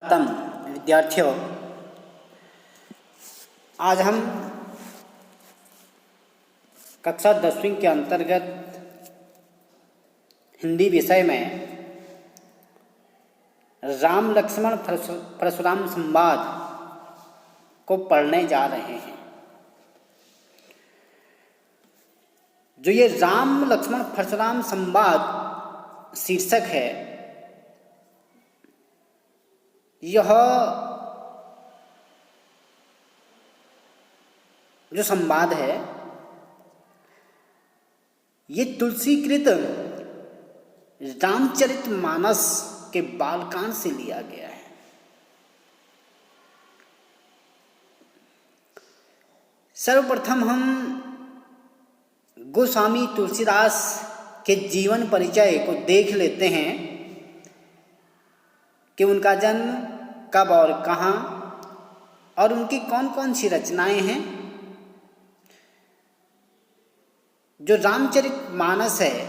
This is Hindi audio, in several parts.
विद्यार्थियों, आज हम कक्षा 10वीं के अंतर्गत हिंदी विषय में राम लक्ष्मण परशुराम संवाद को पढ़ने जा रहे हैं। जो ये राम लक्ष्मण परशुराम संवाद शीर्षक है, यह जो संवाद है ये तुलसीकृत रामचरितमानस के बालकांड से लिया गया है। सर्वप्रथम हम गोस्वामी तुलसीदास के जीवन परिचय को देख लेते हैं कि उनका जन्म कब और कहाँ और उनकी कौन कौन सी रचनाएं हैं। जो रामचरितमानस है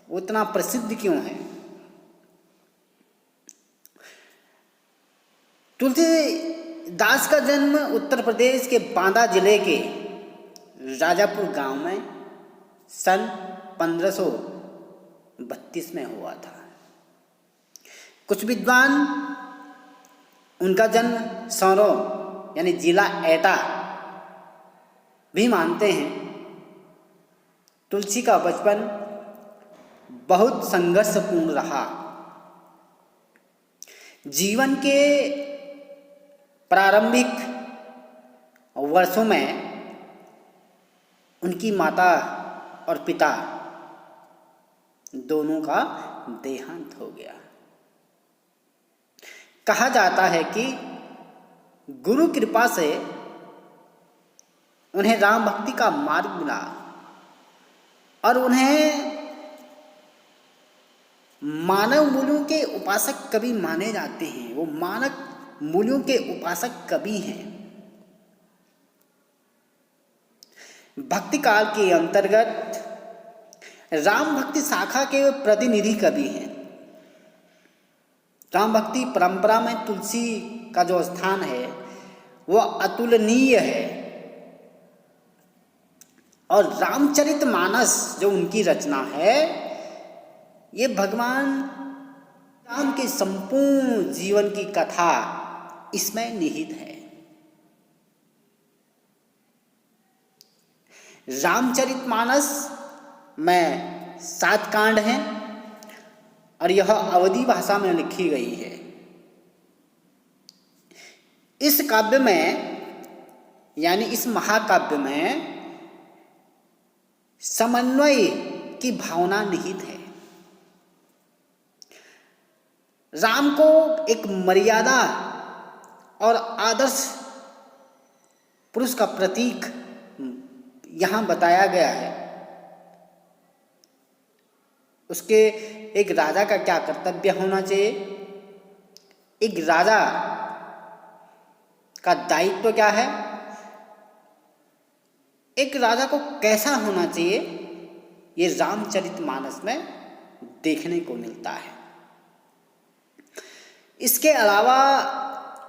वो इतना प्रसिद्ध क्यों है? तुलसीदास का जन्म उत्तर प्रदेश के बांदा जिले के राजापुर गांव में सन 1532 में हुआ था। कुछ विद्वान उनका जन्म सौरों यानी जिला एटा भी मानते हैं। तुलसी का बचपन बहुत संघर्षपूर्ण रहा। जीवन के प्रारंभिक वर्षों में उनकी माता और पिता दोनों का देहांत हो गया। कहा जाता है कि गुरु कृपा से उन्हें राम भक्ति का मार्ग मिला और उन्हें मानव मूल्यों के उपासक कवि माने जाते हैं। वो मानव मूल्यों के उपासक कवि हैं। भक्ति काल के अंतर्गत राम भक्ति शाखा के प्रतिनिधि कवि हैं। राम भक्ति परंपरा में तुलसी का जो स्थान है वह अतुलनीय है और रामचरितमानस जो उनकी रचना है ये भगवान राम के संपूर्ण जीवन की कथा इसमें निहित है। रामचरितमानस में 7 कांड हैं और यह अवधी भाषा में लिखी गई है। इस काव्य में यानी इस महाकाव्य में समन्वय की भावना निहित है। राम को एक मर्यादा और आदर्श पुरुष का प्रतीक यहाँ बताया गया है। उसके एक राजा का क्या कर्तव्य होना चाहिए, एक राजा का दायित्व क्या है, एक राजा को कैसा होना चाहिए, ये रामचरितमानस में देखने को मिलता है। इसके अलावा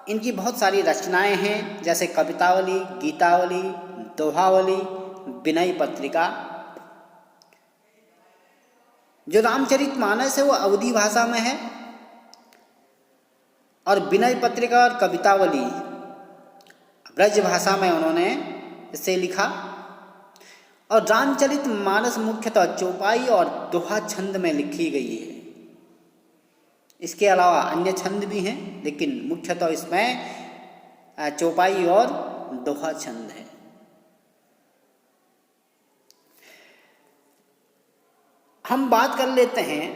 इनकी बहुत सारी रचनाएं हैं, जैसे कवितावली, गीतावली, दोहावली, विनय पत्रिका। जो रामचरितमानस है वो अवधी भाषा में है और विनय पत्रिका और कवितावली ब्रज भाषा में उन्होंने इसे लिखा। और रामचरितमानस मुख्यतः चौपाई और दोहा छंद में लिखी गई है। इसके अलावा अन्य छंद भी हैं, लेकिन मुख्यतः इसमें चौपाई और दोहा छंद है। हम बात कर लेते हैं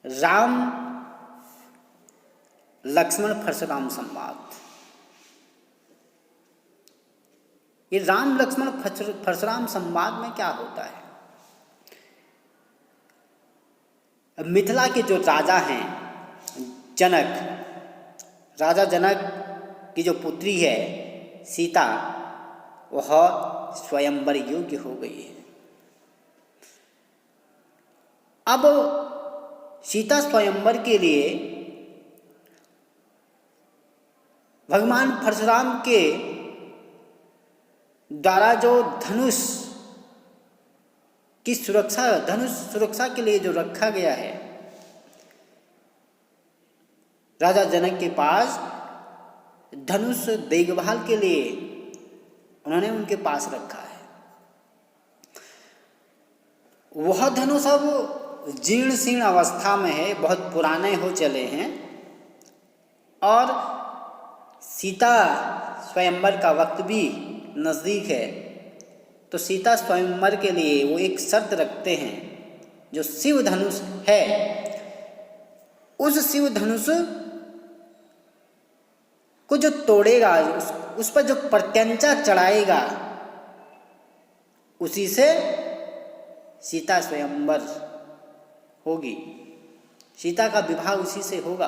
राम लक्ष्मण परशुराम संवाद। ये राम लक्ष्मण परशुराम संवाद में क्या होता है? मिथिला के जो राजा हैं जनक, राजा जनक की जो पुत्री है सीता, वह स्वयंवर योग्य हो गई है। अब सीता स्वयंवर के लिए भगवान परशुराम के द्वारा जो धनुष की सुरक्षा, धनुष सुरक्षा के लिए जो रखा गया है, राजा जनक के पास धनुष देखभाल के लिए उन्होंने उनके पास रखा है। वह धनुष अब जीर्ण शीर्ण अवस्था में है, बहुत पुराने हो चले हैं, और सीता स्वयंवर का वक्त भी नज़दीक है। तो सीता स्वयंवर के लिए वो एक शर्त रखते हैं, जो शिव धनुष है, उस शिव धनुष को जो तोड़ेगा, उस पर जो प्रत्यंचा चढ़ाएगा, उसी से सीता स्वयंवर होगी, सीता का विवाह उसी से होगा।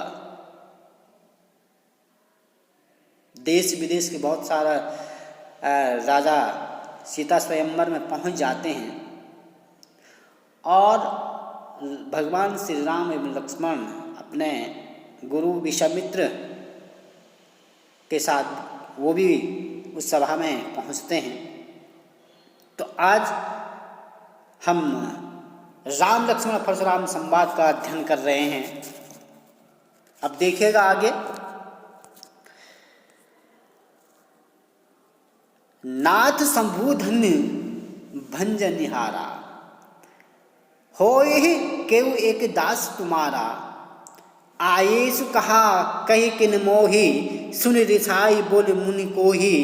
देश विदेश के बहुत सारा राजा सीता स्वयंवर में पहुंच जाते हैं, और भगवान श्री राम एवं लक्ष्मण अपने गुरु विश्वामित्र के साथ वो भी उस सभा में पहुंचते हैं। तो आज हम राम लक्ष्मण परशुराम संवाद का अध्ययन कर रहे हैं। अब देखिएगा आगे, नाथ शंभुधन भंज निहारा, होय केउ एक दास तुम्हारा, आयेसु कहा कही किन मोही, सुन रिसाई बोल मुनि कोही,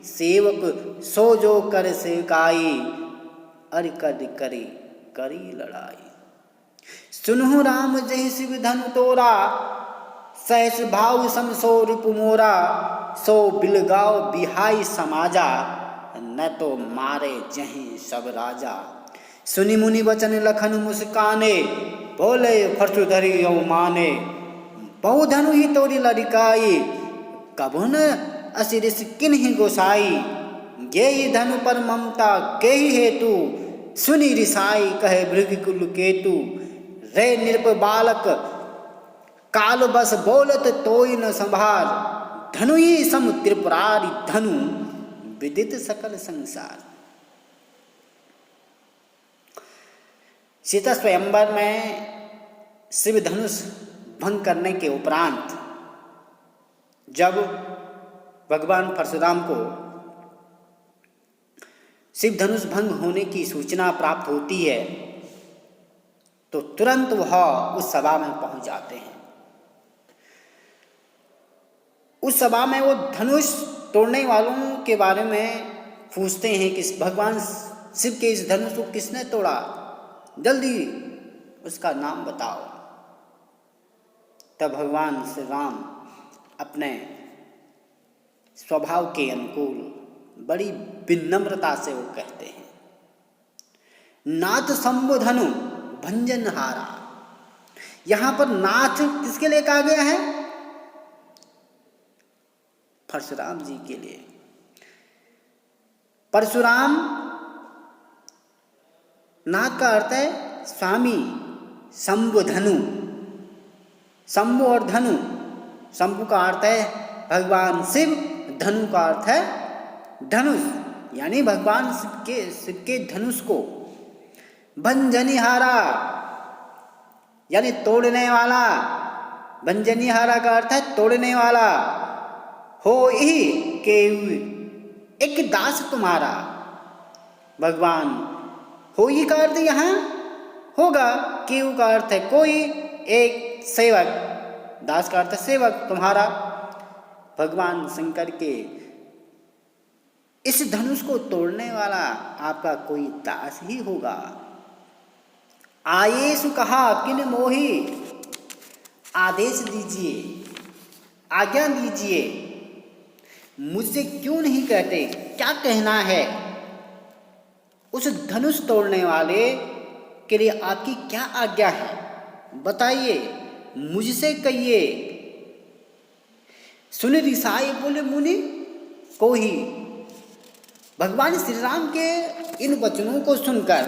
सेवक सो जो कर सेवकाई, अरि कर करी करी लड़ाई। सुनहु राम जहि शिव धनु तोरा, सहस भाव सम सो रूप मोरा, सो बिलगाओ बिहाई समाजा, न तो मारे जहीं सब राजा। सुनि मुनि वचन लखन मुस्काने, बोले परशुधरि यौ माने, बहु धनु ही तोरी लड़िकाई, कबहु न असिरिस किन्हि गोसाई, गेहि धनु पर ममता केहि हेतु, सुनि रिसाई कहे भृगुकुल केतु, रे नृप बालक काल बस बोलत तोय न संभार, धनु ही सम त्रिपुरारी धनु, विदित सकल संसार। सीता स्वयंवर में शिव धनुष भंग करने के उपरांत जब भगवान परशुराम को शिव धनुष भंग होने की सूचना प्राप्त होती है, तो तुरंत वह उस सभा में पहुंच जाते हैं। उस सभा में वो धनुष तोड़ने वालों के बारे में पूछते हैं कि भगवान शिव के इस धनुष को किसने तोड़ा, जल्दी उसका नाम बताओ। तब भगवान श्री राम अपने स्वभाव के अनुकूल बड़ी विनम्रता से वो कहते हैं, नाथ शंभु धनु भंजन हारा। यहां पर नाथ किसके लिए कहा गया है? परशुराम जी के लिए। परशुराम नाथ का अर्थ है स्वामी, शंभु धनु, शंभु और धनु, शंभु का अर्थ है भगवान शिव, धनु का अर्थ है धनुष, यानी भगवान शिव के धनुष को भंजनिहारा यानी तोड़ने वाला, भंजनिहारा का अर्थ है तोड़ने वाला, हो ही के एक दास तुम्हारा। भगवान हो ही का अर्थ यहाँ होगा, केव का अर्थ है कोई, एक सेवक, दास का अर्थ है सेवक तुम्हारा। भगवान शंकर के इस धनुष को तोड़ने वाला आपका कोई दास ही होगा। आयेसु कहा किन मोही, आदेश दीजिए, आज्ञा दीजिए, मुझसे क्यों नहीं कहते, क्या कहना है? उस धनुष तोड़ने वाले के लिए आपकी क्या आज्ञा है, बताइए, मुझसे कहिए। सुन रिसाई बोले मुनि को ही। भगवान श्री राम के इन वचनों को सुनकर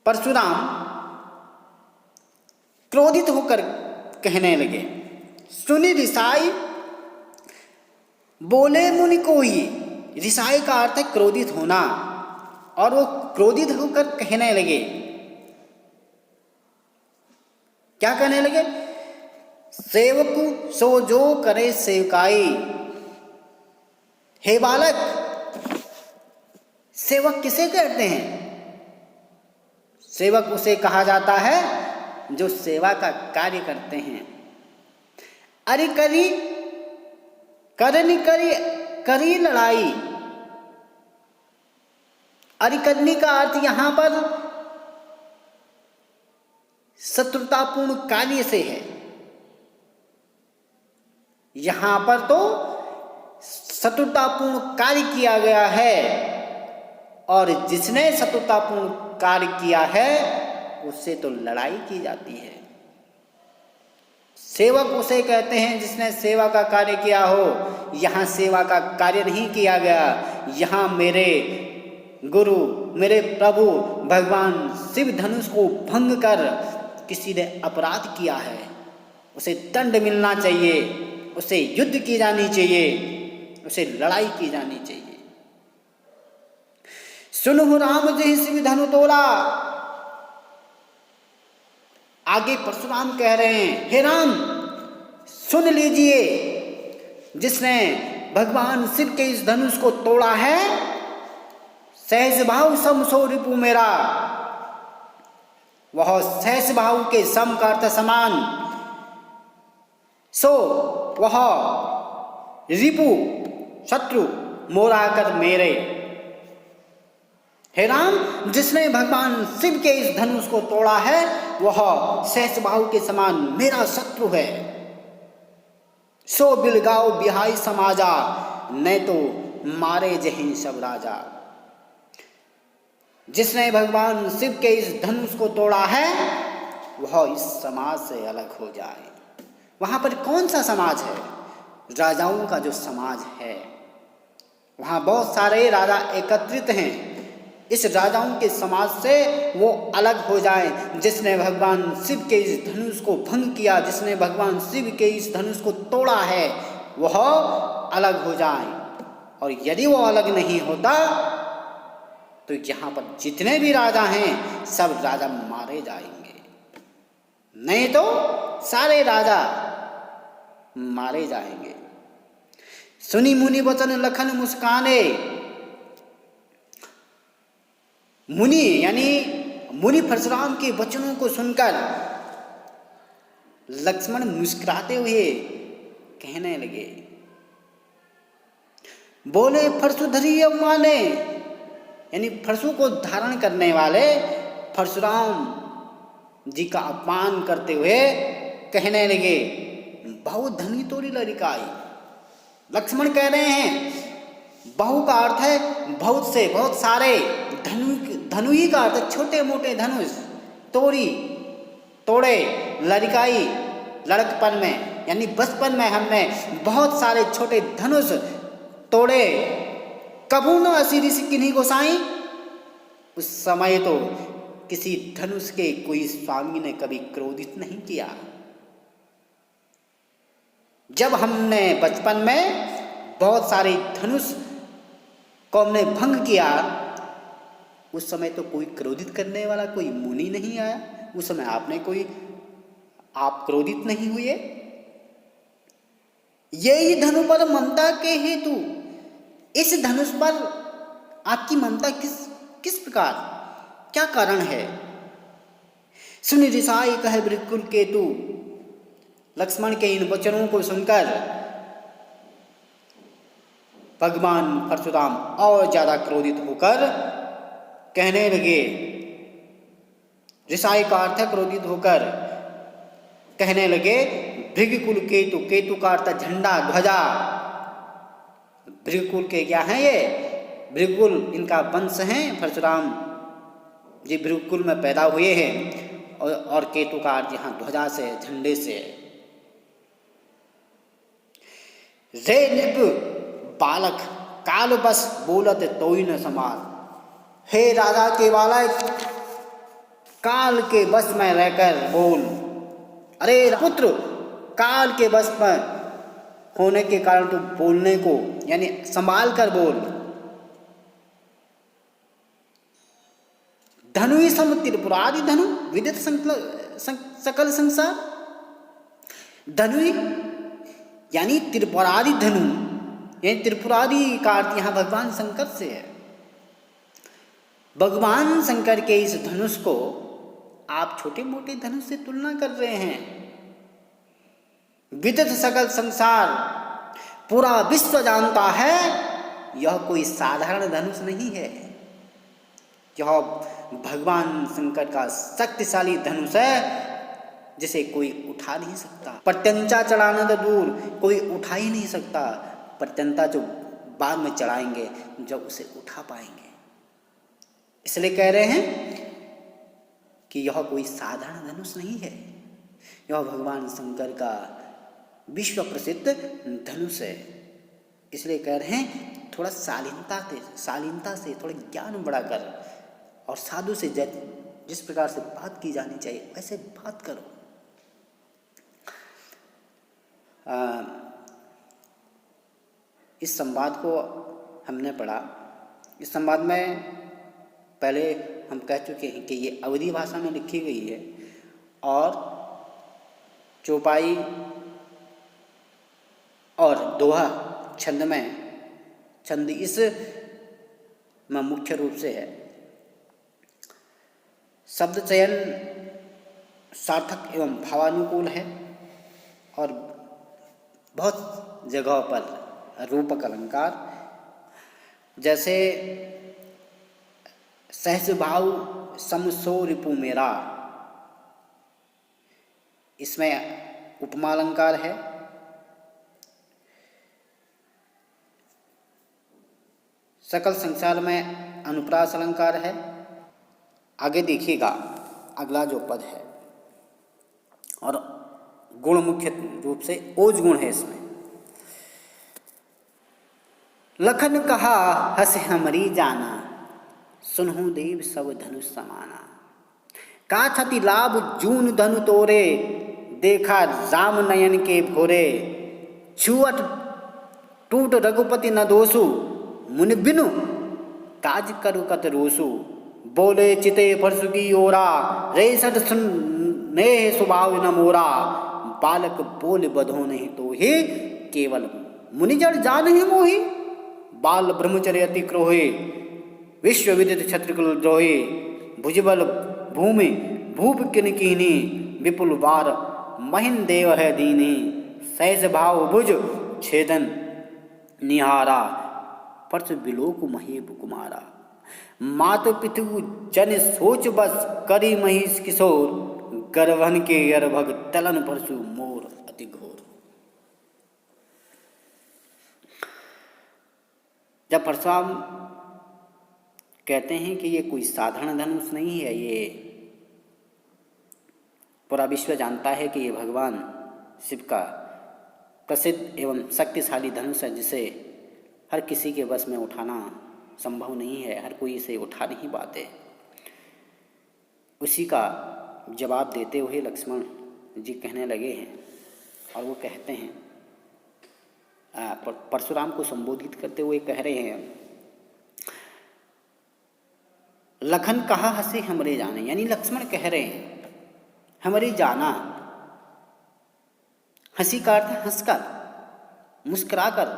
परशुराम क्रोधित होकर कहने लगे। सुनी रिसाई बोले मुनि को ही। रिसाई का अर्थ है क्रोधित होना, और वो क्रोधित होकर कहने लगे, क्या कहने लगे? सेवकु सो जो करे सेवकाई। हे बालक, सेवक किसे कहते हैं? सेवक उसे कहा जाता है जो सेवा का कार्य करते हैं। अरे करी करनी करी करी लड़ाई। अरे करनी का अर्थ यहां पर शत्रुतापूर्ण कार्य से है। यहां पर तो शत्रुतापूर्ण कार्य किया गया है, और जिसने शत्रुतापूर्ण कार्य किया है उससे तो लड़ाई की जाती है। सेवक उसे कहते हैं जिसने सेवा का कार्य किया हो। यहाँ सेवा का कार्य नहीं किया गया, यहाँ मेरे गुरु, मेरे प्रभु भगवान शिव धनुष को भंग कर किसी ने अपराध किया है, उसे दंड मिलना चाहिए, उसे युद्ध की जानी चाहिए, उसे लड़ाई की जानी चाहिए। सुनहु राम जी शिव धनु तोड़ा। आगे परशुराम कह रहे हैं, हे राम सुन लीजिए, जिसने भगवान शिव के इस धनुष को तोड़ा है, सहज भाव सम सो रिपु मेरा। वह सहज भाव के सम का अर्थ समान, सो वह रिपु शत्रु मोरा कर मेरे। हे राम, जिसने भगवान शिव के इस धनुष को तोड़ा है वह सहज भाव के समान मेरा शत्रु है। सो बिलगाओ बिहाई समाजा, न तो मारे जहीं सब राजा। जिसने भगवान शिव के इस धनुष को तोड़ा है वह इस समाज से अलग हो जाए। वहां पर कौन सा समाज है? राजाओं का जो समाज है, वहां बहुत सारे राजा एकत्रित हैं। इस राजाओं के समाज से वो अलग हो जाए। जिसने भगवान शिव के इस धनुष को भंग किया, जिसने भगवान शिव के इस धनुष को तोड़ा है, वह अलग हो जाए। और यदि वो अलग नहीं होता तो यहाँ पर जितने भी राजा हैं सब राजा मारे जाएंगे, नहीं तो सारे राजा मारे जाएंगे। सुनी मुनि वचन लखन मुस्काने। मुनि यानी मुनि परशुराम के वचनों को सुनकर लक्ष्मण मुस्कुराते हुए कहने लगे, बोले परशुधरी माने, यानी परशु को धारण करने वाले परशुराम जी का अपमान करते हुए कहने लगे, बहु धनी तोरी लड़िकाई। लक्ष्मण कह रहे हैं, बहु का अर्थ है बहुत से, बहुत सारे। धनु ही का अर्थ छोटे मोटे धनुष, तोरी तोड़े, लड़काई लड़कपन में, यानी बचपन में हमने बहुत सारे छोटे धनुष तोड़े। कबू न असी ऋषि किन्हीं गोसाई। उस समय तो किसी धनुष के कोई स्वामी ने कभी क्रोधित नहीं किया। जब हमने बचपन में बहुत सारे धनुष को हमने भंग किया, उस समय तो कोई क्रोधित करने वाला कोई मुनि नहीं आया। उस समय आप क्रोधित नहीं हुए। यही धनु पर ममता के हेतु, इस धनुष पर आपकी ममता किस प्रकार, क्या कारण है? सुन रिसाई कहे वृकुल केतु। लक्ष्मण के इन वचनों को सुनकर भगवान परशुराम और ज्यादा क्रोधित होकर कहने लगे, रिसाई का अर्थ है क्रोधित होकर कहने लगे, भृगकुल केतु। केतु का अर्थ झंडा, ध्वजा। भृगकुल के क्या हैं ये? भृगकुल इनका वंश है। परशुराम जी भृगकुल में पैदा हुए हैं, और केतु का अर्थ यहाँ ध्वजा से, झंडे से। रे नृप बालक काल बस बोलत तोई न समाज। हे राजा के बालक, काल के बस में रहकर बोल। अरे पुत्र, काल के वश में होने के कारण तू बोलने को यानी संभाल कर बोल। धनु ही सम त्रिपुरादि धनु विदित सकल संसार। धनु यानी त्रिपुरादि धनु, यानी त्रिपुरादि का अर्थ यहाँ भगवान शंकर से है। भगवान शंकर के इस धनुष को आप छोटे मोटे धनुष से तुलना कर रहे हैं। विदित सकल संसार, पूरा विश्व जानता है यह कोई साधारण धनुष नहीं है। यह भगवान शंकर का शक्तिशाली धनुष है जिसे कोई उठा नहीं सकता। प्रत्यंचा चढ़ाना तो दूर, कोई उठा ही नहीं सकता। प्रत्यंता जो बाद में चढ़ाएंगे जब उसे उठा पाएंगे। इसलिए कह रहे हैं कि यह कोई साधारण धनुष नहीं है, यह भगवान शंकर का विश्व प्रसिद्ध धनुष है। इसलिए कह रहे हैं थोड़ा शालीनता से थोड़ा ज्ञान बढ़ाकर और साधु से जिस प्रकार से बात की जानी चाहिए वैसे बात करो। इस संवाद को हमने पढ़ा। इस संवाद में पहले हम कह चुके हैं कि ये अवधी भाषा में लिखी गई है और चौपाई और दोहा छंद में, छंद इस में मुख्य रूप से है। शब्द चयन सार्थक एवं भावानुकूल है और बहुत जगहों पर रूपक अलंकार जैसे सहज भाव समसो रिपु मेरा, इसमें उपमा अलंकार है। सकल संसार में अनुप्रास अलंकार है। आगे देखिएगा अगला जो पद है और गुण मुख्य रूप से ओज गुण है इसमें। लखन कहा हंस हमरी जाना, सुनहु देव सब धनुष समाना। का छति लाभ जून धनु तोरे, देखा राम नयन के भोरे। छुअट टूट रघुपति न दोषु, मुनि बिनु काज करु कत रोसु। बोले चिते परसु की ओरा, रेसठ सुने स्वभाव न मोरा। बालक बोल बधो नहीं तो ही, केवल मुनिजड़ जान ही मोही। बाल ब्रह्मचर्य अति क्रोहे, विश्व विदित क्षत्रिकुल द्रोहे। भुजबल भूमि भूप किन कीनी, विपुल वार महिन देव है दीनी। सहज भाव भुज छेदन निहारा, परस बिलोक महेब कुमारा। मात पितु जन सोच बस, करी महिष किशोर। गर्भन के गर्भग तलन परसु, मोर अति घोर। जब परशुराम कहते हैं कि ये कोई साधारण धनुष नहीं है, ये पूरा विश्व जानता है कि ये भगवान शिव का प्रसिद्ध एवं शक्तिशाली धनुष है जिसे हर किसी के बस में उठाना संभव नहीं है, हर कोई इसे उठा नहीं पाते। उसी का जवाब देते हुए लक्ष्मण जी कहने लगे हैं और वो कहते हैं, परशुराम को संबोधित करते हुए कह रहे हैं, लखन कहा हंसे हमरे जाने, यानी लक्ष्मण कह रहे हैं हमरे जाना। हंसी का अर्थ हंसकर, मुस्कुराकर,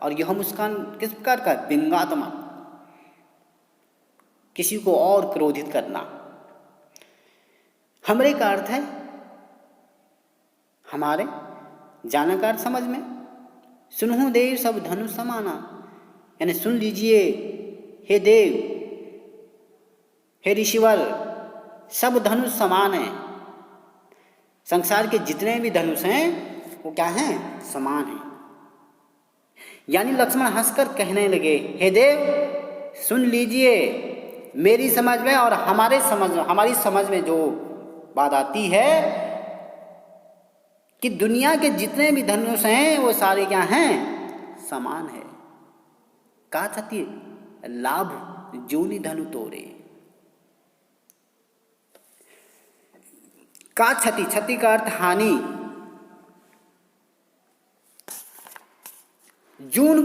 और यह मुस्कान किस प्रकार का? व्यंग्यात्मक, किसी को और क्रोधित करना। हमरे का अर्थ है हमारे, जाना का अर्थ समझ में। सुनहु देव सब धनुष समाना, यानी सुन लीजिए हे देव, हे ऋषिवर, सब धनुष समान हैं। संसार के जितने भी धनुष हैं वो क्या हैं? समान हैं। यानी लक्ष्मण हंसकर कहने लगे, हे देव सुन लीजिए, मेरी समझ में और हमारी समझ में जो बात आती है कि दुनिया के जितने भी धनुष हैं वो सारे क्या हैं? समान है। का छति लाभ जोनि धनु तोरे। का क्षति, क्षति का अर्थ हानि,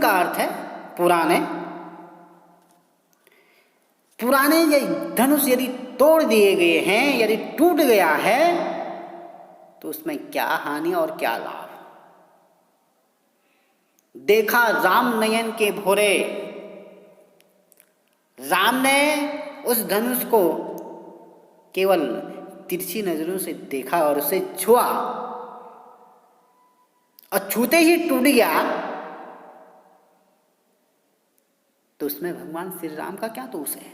का अर्थ है पुराने। पुराने ये धनुष यदि तोड़ दिए गए हैं, यदि टूट गया है, तो उसमें क्या हानि और क्या लाभ। देखा राम नयन के भोरे, राम ने उस धनुष को केवल तिरछी नजरों से देखा और उसे छुआ, और छूते ही टूट गया, तो उसमें भगवान श्री राम का क्या दोष है।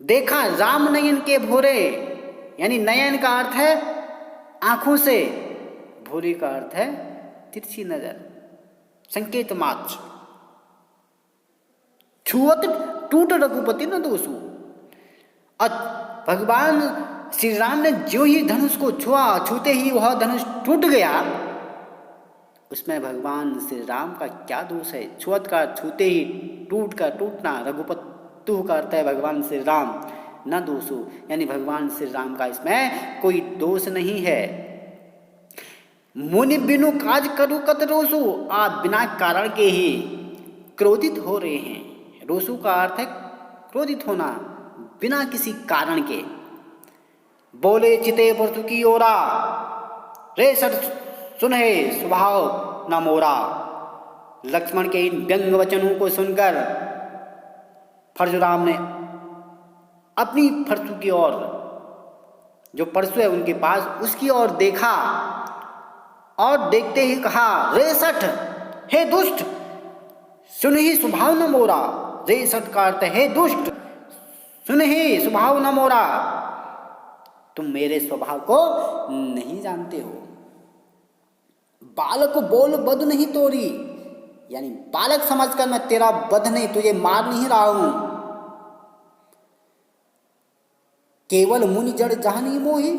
देखा राम नयन के भोरे, यानी नयन का अर्थ है आंखों से, भोरे का अर्थ है तिरछी नजर, संकेत मात्र। छुअत टूट रघुपति न दोषु। और भगवान श्री राम ने जो ही धनुष को छुआ, छूते ही वह धनुष टूट गया, उसमें भगवान श्री राम का क्या दोष है। छुअत का छूते ही, टूट का टूटना, रघुपतु का अर्थ है भगवान श्री राम, न दोषु, यानी भगवान श्री राम का इसमें कोई दोष नहीं है। मुनि बिनु काज करु कत रोसु, आप बिना कारण के ही क्रोधित हो रहे हैं। रोसु का अर्थ है क्रोधित होना, बिना किसी कारण के। बोले चिते परसु की ओरा, रे सट सुनहे स्वभाव न मोरा। लक्ष्मण के इन व्यंग वचनों को सुनकर परशुराम ने अपनी फरसु की ओर, जो परशु है उनके पास, उसकी ओर देखा और देखते ही कहा, रे सठ, हे दुष्ट, सुन ही स्वभाव न मोरा। रे सठ का अर्थ है दुष्ट, सुन ही स्वभाव न मोरा, तुम मेरे स्वभाव को नहीं जानते हो। बालक बोल बद नहीं तोरी, यानी बालक समझकर मैं तेरा वध नहीं, तुझे मार नहीं रहा हूं। केवल मुनि जड़ जहानी मोही,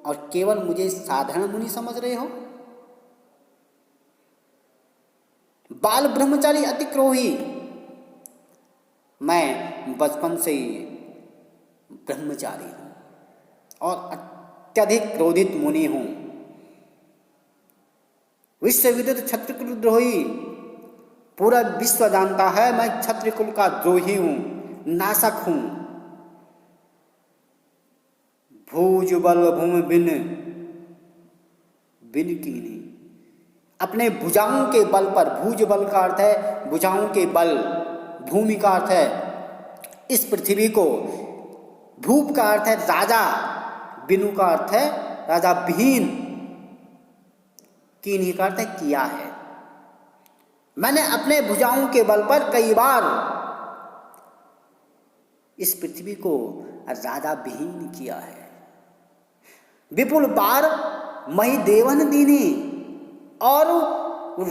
और केवल मुझे साधारण मुनि समझ रहे हो। बाल ब्रह्मचारी अति क्रोही, मैं बचपन से ही ब्रह्मचारी हूं और अत्यधिक क्रोधित मुनि हूं। विश्व विदित क्षत्रिय द्रोही, पूरा विश्व जानता है मैं क्षत्रिय कुल का द्रोही हूं, नाशक हूं। भुज बल भूमि बिन, बिन कीनी, अपने भुजाओं के बल पर, भुज बल का अर्थ है भुजाओं के बल, भूमि का अर्थ है इस पृथ्वी को, भूप का अर्थ है राजा, बिनु का अर्थ है राजा विहीन, कीनी का अर्थ है किया है। मैंने अपने भुजाओं के बल पर कई बार इस पृथ्वी को राजा विहीन किया है। विपुल बार मही देवन दीनी, और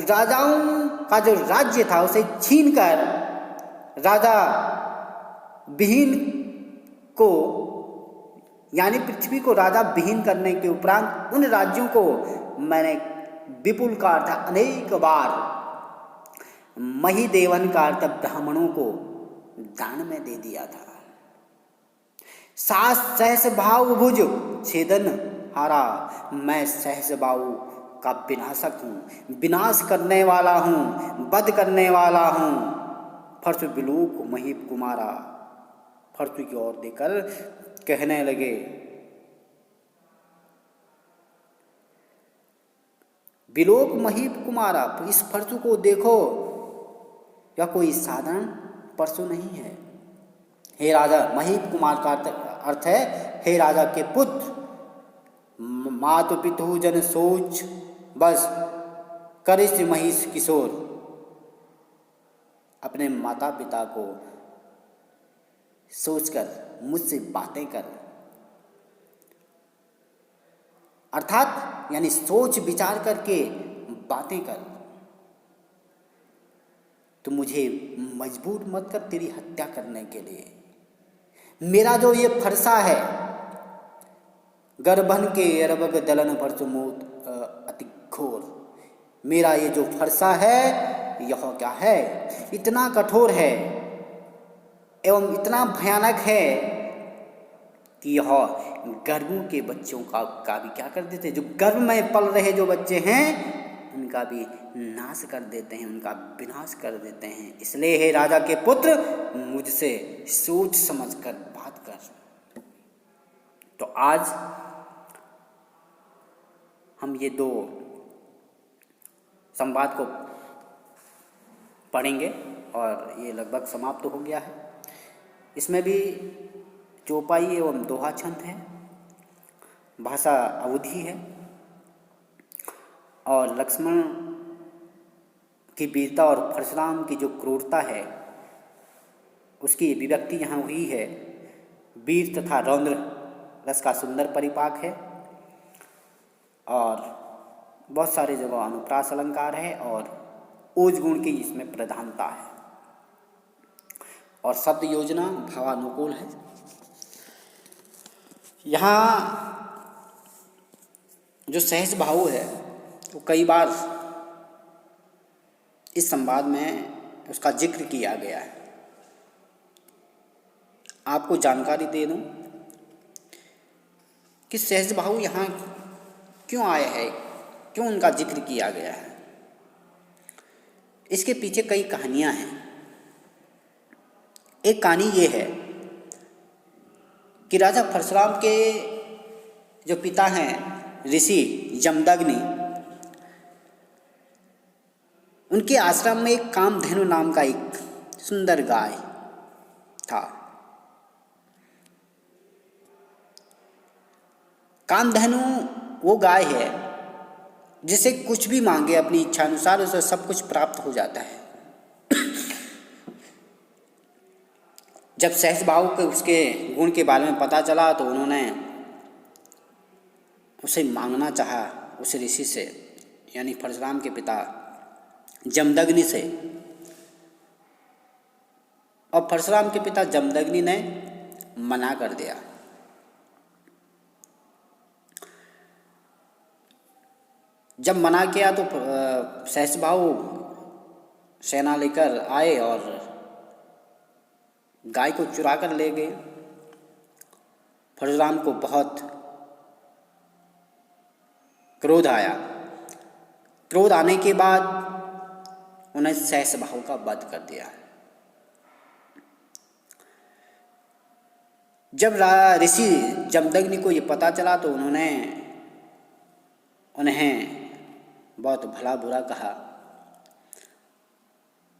राजाओं का जो राज्य था उसे छीनकर राजा विहीन को, यानी पृथ्वी को राजा विहीन करने के उपरांत उन राज्यों को मैंने, विपुल का अर्थ अनेक बार, महिदेवन का अर्थ ब्राह्मणों को दान में दे दिया था। सास सहस भाव भुज छेदन हारा, मैं सहस भाव का विनाशक हूं, विनाश करने वाला हूं, वध करने वाला हूं। फर्श बिलोक महीप कुमारा, फर्श की ओर देकर कहने लगे, बिलोक महीप कुमारा, इस परशु को देखो, यह कोई साधारण परशु नहीं है। हे राजा, महीप कुमार का अर्थ है हे राजा के पुत्र। मातु पितु जन सोच बस करिष्ठ महिष किशोर, अपने माता पिता को सोचकर मुझसे बातें कर, अर्थात यानी सोच विचार करके बातें कर। तो मुझे मजबूर मत कर तेरी हत्या करने के लिए। मेरा जो ये फरसा है, गर्भन के अरबग दलन फरसु मोत अति घोर, मेरा ये जो फरसा है यह क्या है, इतना कठोर है एवं इतना भयानक है कि यह गर्भों के बच्चों का भी क्या कर देते, जो गर्भ में पल रहे जो बच्चे हैं उनका भी नाश कर देते हैं, उनका विनाश कर देते हैं। इसलिए हे राजा के पुत्र, मुझसे सोच समझ कर बात कर। तो आज हम ये 2 संवाद को पढ़ेंगे और ये लगभग समाप्त हो गया है। इसमें भी चौपाई एवं दोहा छंद है, भाषा अवधि है और लक्ष्मण की वीरता और परशुराम की जो क्रूरता है उसकी अभिव्यक्ति यहाँ हुई है। वीर तथा रौद्र रस का सुंदर परिपाक है और बहुत सारे जगह अनुप्रास अलंकार है और ओज गुण की इसमें प्रधानता है और शब्द योजना भावानुकूल है। यहाँ जो सहज भाव है वो कई बार इस संवाद में उसका जिक्र किया गया है। आपको जानकारी दे दूं कि सहज भाव यहाँ क्यों आया है, क्यों उनका जिक्र किया गया है। इसके पीछे कई कहानियां हैं। एक कहानी ये है कि राजा परशुराम के जो पिता हैं ऋषि जमदग्नि, उनके आश्रम में एक कामधेनु नाम का एक सुंदर गाय था। कामधेनु वो गाय है जिसे कुछ भी मांगे अपनी इच्छा अनुसार उसे सब कुछ प्राप्त हो जाता है। जब सहज भाव के उसके गुण के बारे में पता चला तो उन्होंने उसे मांगना चाहा उस ऋषि से, यानी परशुराम के पिता जमदग्नि से। और परशुराम के पिता जमदग्नि ने मना कर दिया। जब मना किया तो सहज भाव सेना लेकर आए और गाय को चुरा कर ले गए। परशुराम को बहुत क्रोध आया। क्रोध आने के बाद उन्हें सहज भाव का वध कर दिया। जब ऋषि जमदग्नि को ये पता चला तो उन्होंने उन्हें बहुत भला बुरा कहा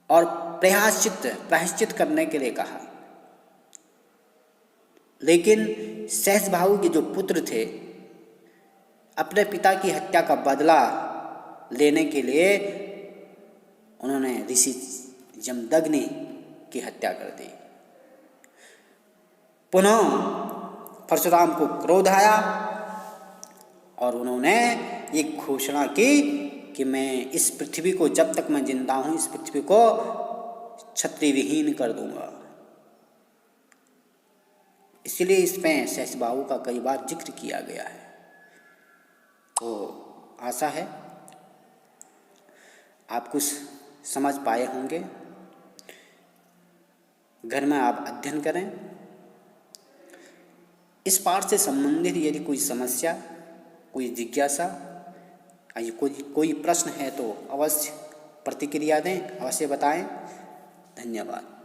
और प्रायश्चित करने के लिए कहा। लेकिन सहज भाव के जो पुत्र थे अपने पिता की हत्या का बदला लेने के लिए उन्होंने ऋषि जमदग्नि की हत्या कर दी। पुनः परशुराम को क्रोध आया और उन्होंने ये घोषणा की कि मैं इस पृथ्वी को, जब तक मैं जिंदा हूं, इस पृथ्वी को क्षत्रिय विहीन कर दूंगा। इसलिए इसमें सहज भाव का कई बार जिक्र किया गया है। तो आशा है आप कुछ समझ पाए होंगे। घर में आप अध्ययन करें। इस पाठ से संबंधित यदि कोई समस्या, कोई जिज्ञासा, कोई प्रश्न है तो अवश्य प्रतिक्रिया दें, अवश्य बताएं। धन्यवाद।